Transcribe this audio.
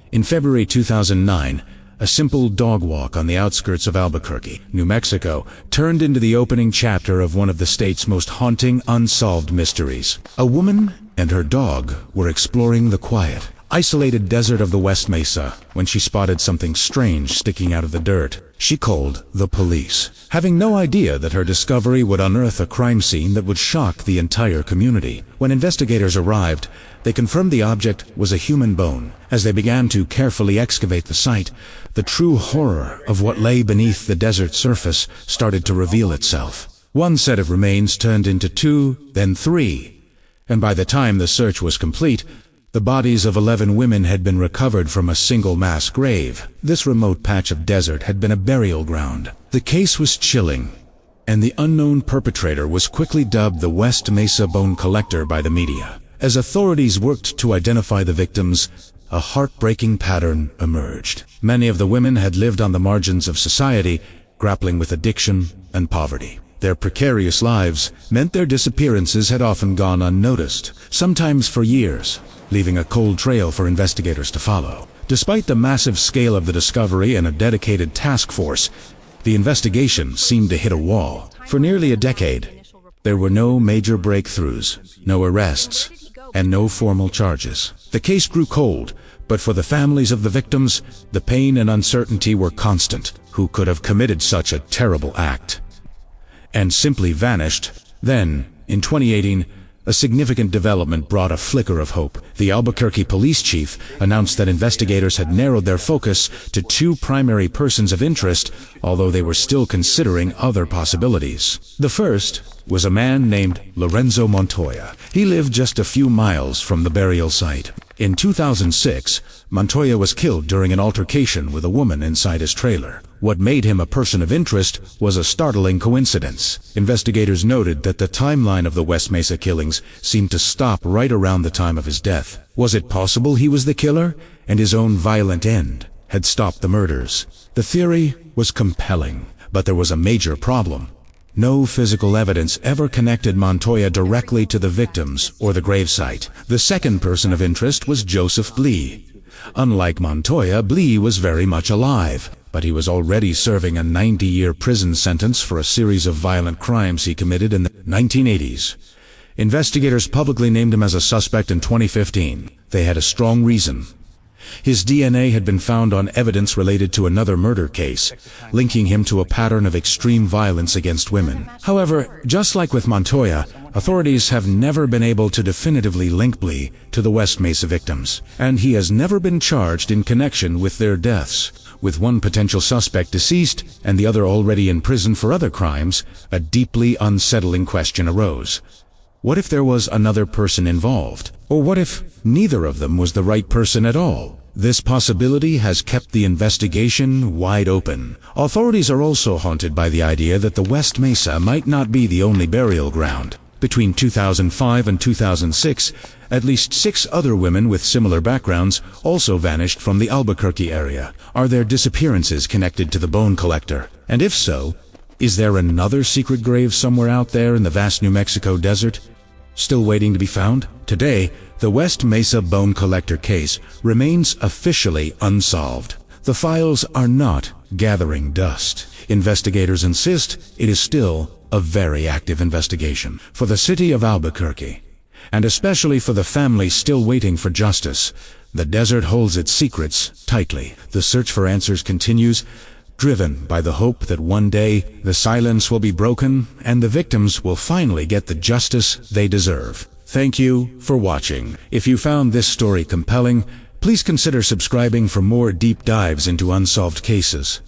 In February 2009, a simple dog walk on the outskirts of Albuquerque, New Mexico, turned into the opening chapter of one of the state's most haunting unsolved mysteries. A woman and her dog were exploring the quiet, isolated desert of the West Mesa when she spotted something strange sticking out of the dirt. She called the police, having no idea that her discovery would unearth a crime scene that would shock the entire community. When investigators arrived, they confirmed the object was a human bone. As they began to carefully excavate the site, the true horror of what lay beneath the desert surface started to reveal itself. One set of remains turned into two, then three, and by the time the search was complete, the bodies of 11 women had been recovered from a single mass grave. This remote patch of desert had been a burial ground. The case was chilling, and the unknown perpetrator was quickly dubbed the West Mesa Bone Collector by the media. As authorities worked to identify the victims, a heartbreaking pattern emerged. Many of the women had lived on the margins of society, grappling with addiction and poverty. Their precarious lives meant their disappearances had often gone unnoticed, sometimes for years, leaving a cold trail for investigators to follow. Despite the massive scale of the discovery and a dedicated task force, the investigation seemed to hit a wall. For nearly a decade, there were no major breakthroughs, no arrests, and no formal charges. The case grew cold, but for the families of the victims, the pain and uncertainty were constant. Who could have committed such a terrible act? And simply vanished. Then, in 2018, a significant development brought a flicker of hope. The Albuquerque police chief announced that investigators had narrowed their focus to two primary persons of interest, although they were still considering other possibilities. The first was a man named Lorenzo Montoya. He lived just a few miles from the burial site. In 2006, Montoya was killed during an altercation with a woman inside his trailer. What made him a person of interest was a startling coincidence. Investigators noted that the timeline of the West Mesa killings seemed to stop right around the time of his death. Was it possible he was the killer, and his own violent end had stopped the murders? The theory was compelling, but there was a major problem. No physical evidence ever connected Montoya directly to the victims or the gravesite. The second person of interest was Joseph Blee. Unlike Montoya, Blee was very much alive, but he was already serving a 90-year prison sentence for a series of violent crimes he committed in the 1980s. Investigators publicly named him as a suspect in 2015. They had a strong reason. His DNA had been found on evidence related to another murder case, linking him to a pattern of extreme violence against women. However, just like with Montoya, authorities have never been able to definitively link Blee to the West Mesa victims, and he has never been charged in connection with their deaths. With one potential suspect deceased and the other already in prison for other crimes, a deeply unsettling question arose. What if there was another person involved? Or what if neither of them was the right person at all? This possibility has kept the investigation wide open. Authorities are also haunted by the idea that the West Mesa might not be the only burial ground. Between 2005 and 2006, at least 6 other women with similar backgrounds also vanished from the Albuquerque area. Are their disappearances connected to the bone collector? And if so, is there another secret grave somewhere out there in the vast New Mexico desert, still waiting to be found? Today, the West Mesa Bone Collector case remains officially unsolved. The files are not gathering dust. Investigators insist it is still a very active investigation. For the city of Albuquerque, and especially for the family still waiting for justice, the desert holds its secrets tightly. The search for answers continues, driven by the hope that one day the silence will be broken and the victims will finally get the justice they deserve. Thank you for watching. If you found this story compelling, please consider subscribing for more deep dives into unsolved cases.